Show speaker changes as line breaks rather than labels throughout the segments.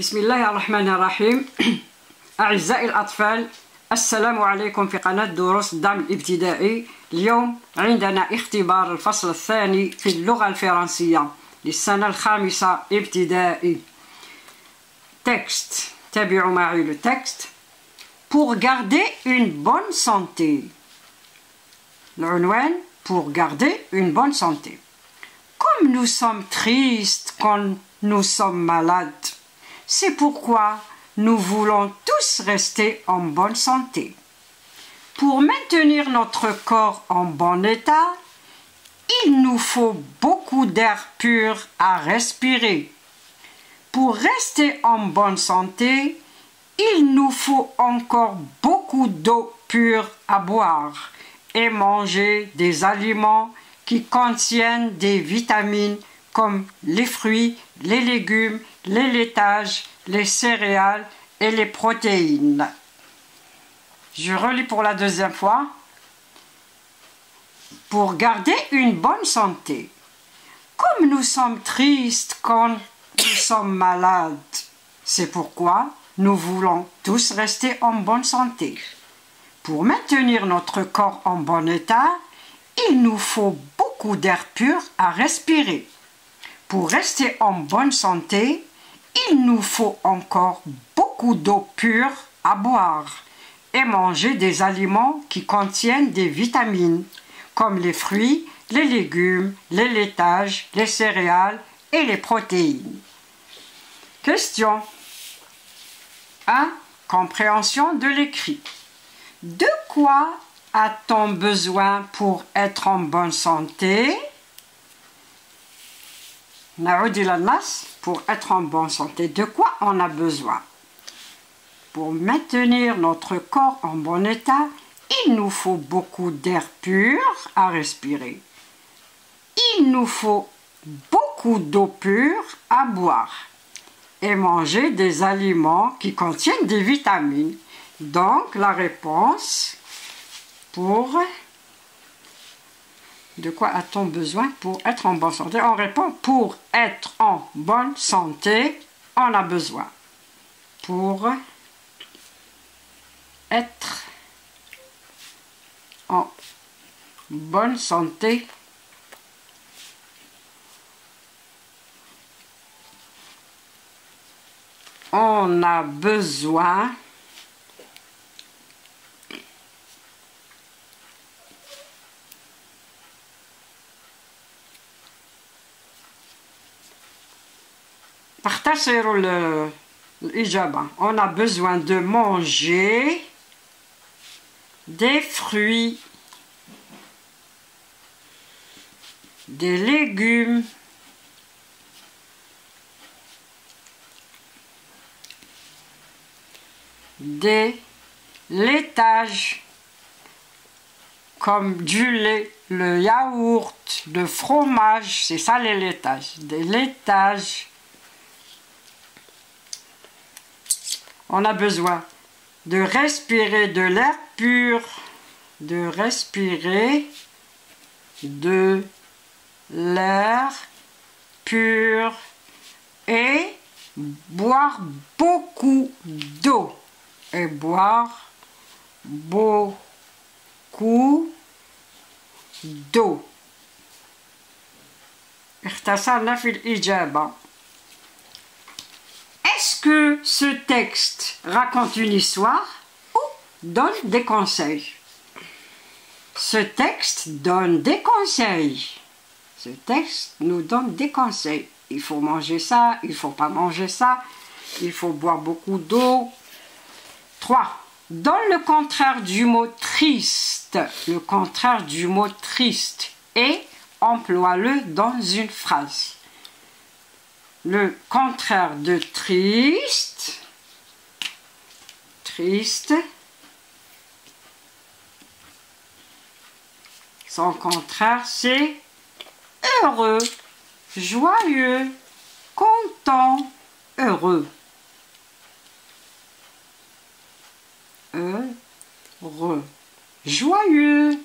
بسم الله الرحمن الرحيم. أعزائي الأطفال، السلام عليكم في قناة دروس الدعم الابتدائي. اليوم عندنا اختبار الفصل الثاني في اللغة الفرنسية للسنة الخامسة ابتدائي. تكست، تابعوا معي le texte. Pour garder une bonne santé. العنوان pour garder une bonne santé. Comme nous sommes tristes quand nous sommes malades, c'est pourquoi nous voulons tous rester en bonne santé. Pour maintenir notre corps en bon état, il nous faut beaucoup d'air pur à respirer. Pour rester en bonne santé, il nous faut encore beaucoup d'eau pure à boire et manger des aliments qui contiennent des vitamines comme les fruits, les légumes, les laitages, les céréales et les protéines. Je relis pour la deuxième fois. Pour garder une bonne santé. Comme nous sommes tristes quand nous sommes malades, c'est pourquoi nous voulons tous rester en bonne santé. Pour maintenir notre corps en bon état, il nous faut beaucoup d'air pur à respirer. Pour rester en bonne santé, il nous faut encore beaucoup d'eau pure à boire et manger des aliments qui contiennent des vitamines, comme les fruits, les légumes, les laitages, les céréales et les protéines. Question 1. Compréhension de l'écrit. De quoi a-t-on besoin pour être en bonne santé? Pour être en bonne santé, de quoi on a besoin? Pour maintenir notre corps en bon état, il nous faut beaucoup d'air pur à respirer. Il nous faut beaucoup d'eau pure à boire et manger des aliments qui contiennent des vitamines. Donc la réponse pour... De quoi a-t-on besoin pour être en bonne santé? On répond pour être en bonne santé, on a besoin. Pour être en bonne santé, on a besoin partager l'ijaba. On a besoin de manger des fruits, des légumes, des laitages comme du lait, le yaourt, le fromage, c'est ça les laitages, des laitages. On a besoin de respirer de l'air pur, de respirer de l'air pur et boire beaucoup d'eau. Et boire beaucoup d'eau. اختصرنا في الإجابة. Est-ce que ce texte raconte une histoire ou donne des conseils? Ce texte donne des conseils. Ce texte nous donne des conseils. Il faut manger ça, il ne faut pas manger ça, il faut boire beaucoup d'eau. 3. Donne le contraire du mot triste. Le contraire du mot triste et emploie-le dans une phrase. Le contraire de triste, triste, son contraire c'est heureux, joyeux, content, heureux. Heureux, joyeux,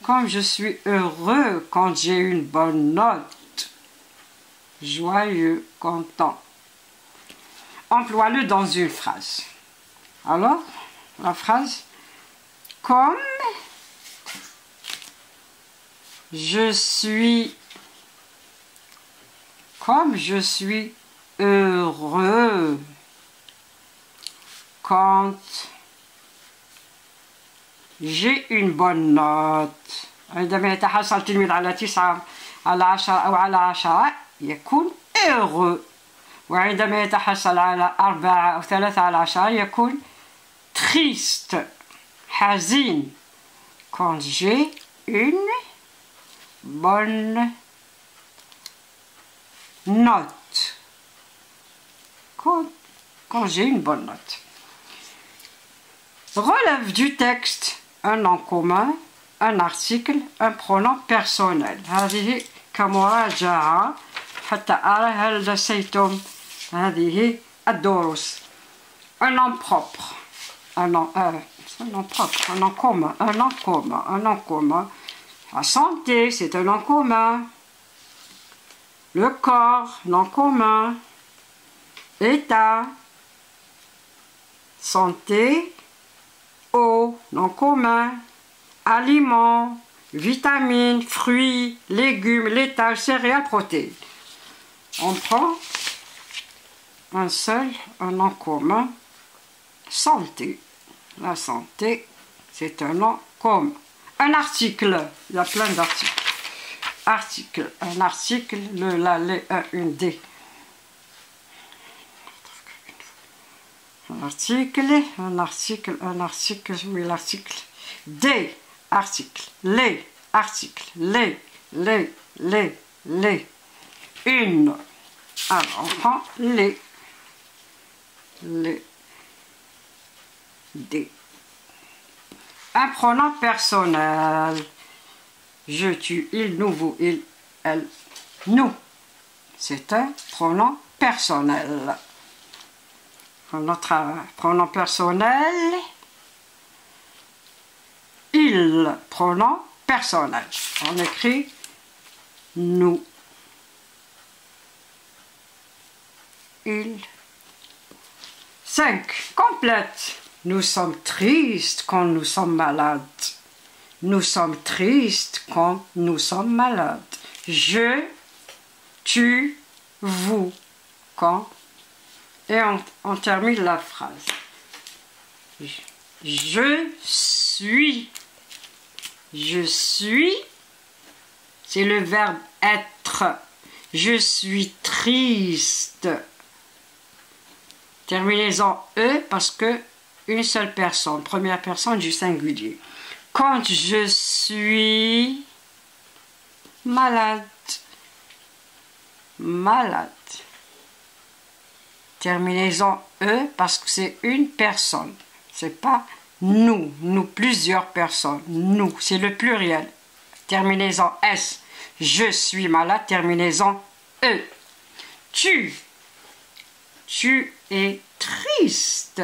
comme je suis heureux quand j'ai une bonne note. Joyeux, content. emploie-le dans une phrase. Alors, la phrase, comme je suis heureux quand j'ai une bonne note. عندما يتحصل التلميذ على 9 على 10 أو على 10 يكون heureux. وعندما يتحصل على 4 أو 3 على 10 يكون triste, حزين. Quand j'ai une bonne note. Quand j'ai une bonne note. Relève du texte un nom commun, un article, un pronom personnel. هذه كمراجعة حتى أرى هل نسيتم هذه الدروس. Un nom propre, un nom propre, un nom commun, un nom commun, un nom commun. La santé, c'est un nom commun. Le corps, nom commun. État, santé, eau, nom commun. Aliments, vitamines, fruits, légumes, laitage, céréales, protéines. On prend un seul, un nom commun. Santé. La santé, c'est un nom commun. Un article, il y a plein d'articles. Article, un article, le, la, les, un, une, des. Un article, un article, un article, oui, l'article. Des articles, les articles, les. Une. Alors, on prend les. Des. Un pronom personnel. Je, tu, il, nous, vous, il, elle, nous. C'est un pronom personnel. Notre pronom personnel. Il, pronom personnel. On écrit nous. Il. 5. Complète. Nous sommes tristes quand nous sommes malades. Nous sommes tristes quand nous sommes malades. Je, tu, vous, quand. Et on termine la phrase. Je suis. Je suis, c'est le verbe être. Je suis triste. Terminaison E parce que une seule personne, première personne du singulier. Quand je suis malade. Malade. Terminaison E parce que c'est une personne. C'est pas nous, plusieurs personnes. Nous, c'est le pluriel. Terminaison S. Je suis malade. Terminaison E. Tu es triste.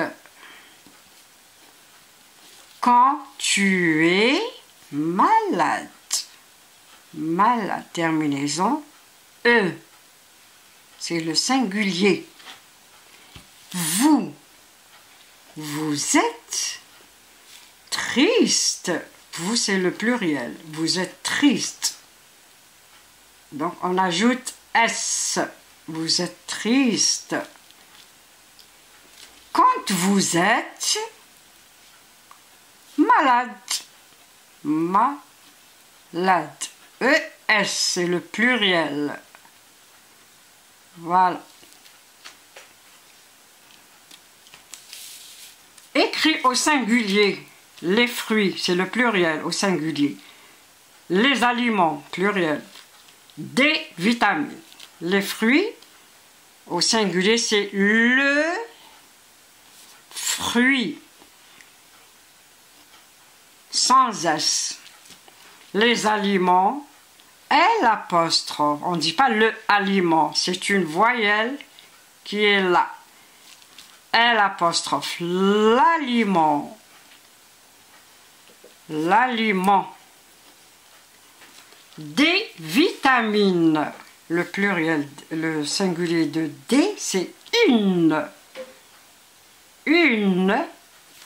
Quand tu es malade. Malade. Terminaison E. C'est le singulier. Vous êtes triste. Vous, c'est le pluriel. Vous êtes triste. Donc, on ajoute S. Vous êtes triste. Quand vous êtes malade. Malade. ES, c'est le pluriel. Voilà. Écrit au singulier. Les fruits, c'est le pluriel au singulier. Les aliments, pluriel. Des vitamines. Les fruits, au singulier, c'est le fruit. Sans S. Les aliments, L'. On ne dit pas le aliment, c'est une voyelle qui est là. L'. L'aliment. L'aliment. Des vitamines. Le pluriel, le singulier de des, c'est une. Une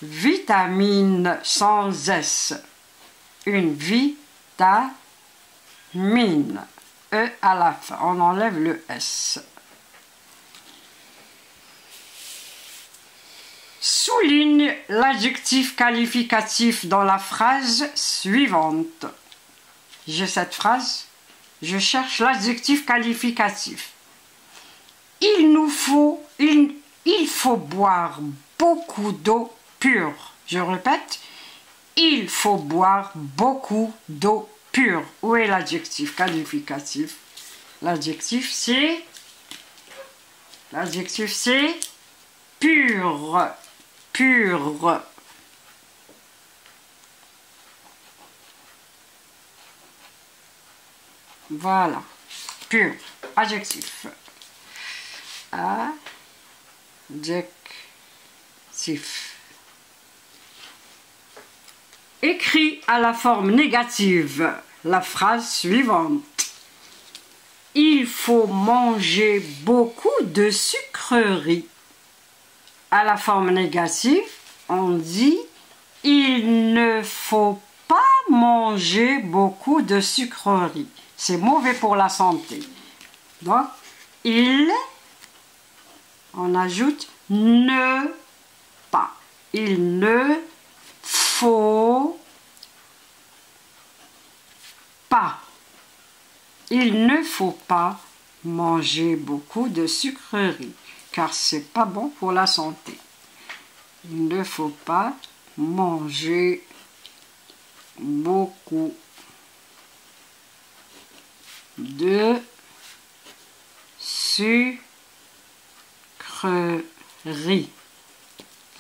vitamine sans S. Une vitamine. E à la fin. On enlève le S. Souligne l'adjectif qualificatif dans la phrase suivante. J'ai cette phrase. Je cherche l'adjectif qualificatif. Il faut boire beaucoup d'eau pure. Je répète, il faut boire beaucoup d'eau pure. Où est l'adjectif qualificatif? L'adjectif c'est pur. Pur. Voilà. Pur. Adjectif. Adjectif. Écris à la forme négative la phrase suivante. Il faut manger beaucoup de sucreries. À la forme négative, on dit il ne faut pas manger beaucoup de sucreries. C'est mauvais pour la santé. Donc, on ajoute ne pas. Il ne faut pas. Il ne faut pas manger beaucoup de sucreries, car c'est pas bon pour la santé. Il ne faut pas manger beaucoup de sucreries.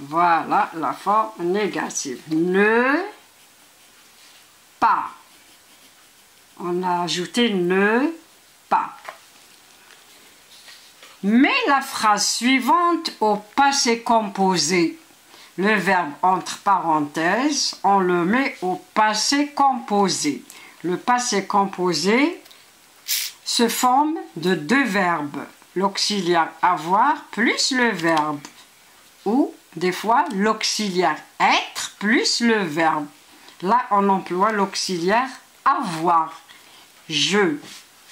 Voilà la forme négative. Ne pas. On a ajouté ne pas. Mets la phrase suivante au passé composé. Le verbe entre parenthèses, on le met au passé composé. Le passé composé se forme de deux verbes. L'auxiliaire avoir plus le verbe. Ou des fois l'auxiliaire être plus le verbe. Là, on emploie l'auxiliaire avoir. Je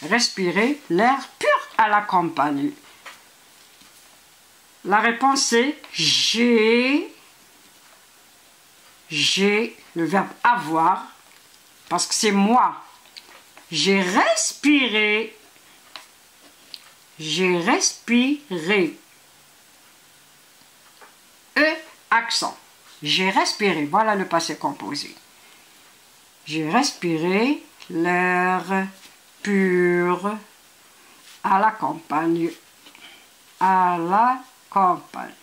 respirais l'air pur à la campagne. La réponse est j'ai, le verbe avoir, parce que c'est moi. J'ai respiré. Accent. J'ai respiré. Voilà le passé composé. J'ai respiré l'air pur à la campagne. À la campagne.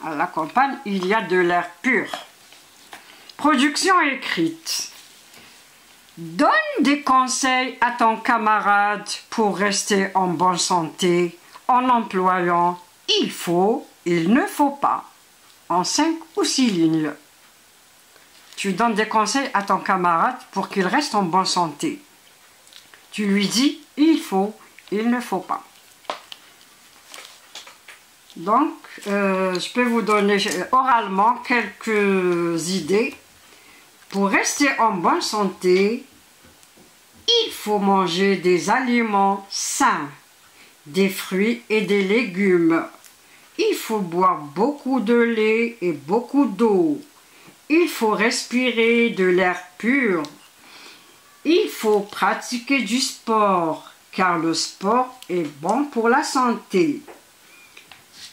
À la campagne, il y a de l'air pur. Production écrite. Donne des conseils à ton camarade pour rester en bonne santé en employant il faut, il ne faut pas, en 5 ou 6 lignes. Tu donnes des conseils à ton camarade pour qu'il reste en bonne santé. Tu lui dis il faut, il ne faut pas. Donc, je peux vous donner oralement quelques idées. Pour rester en bonne santé, il faut manger des aliments sains, des fruits et des légumes. Il faut boire beaucoup de lait et beaucoup d'eau. Il faut respirer de l'air pur. Il faut pratiquer du sport, car le sport est bon pour la santé.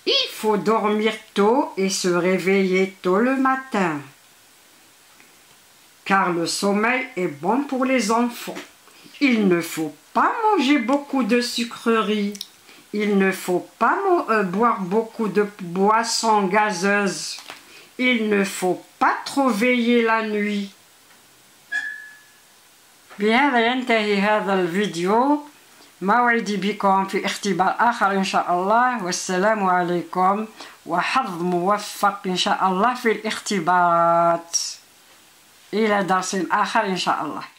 Il faut dormir tôt et se réveiller tôt le matin, car le sommeil est bon pour les enfants. Il ne faut pas manger beaucoup de sucreries. Il ne faut pas boire beaucoup de boissons gazeuses. Il ne faut pas trop veiller la nuit. بهذا ينتهي هذا الفيديو. موعدي بكم في اختبار آخر إن شاء الله. والسلام عليكم وحظ موفق إن شاء الله في الاختبارات. إلى درس آخر إن شاء الله.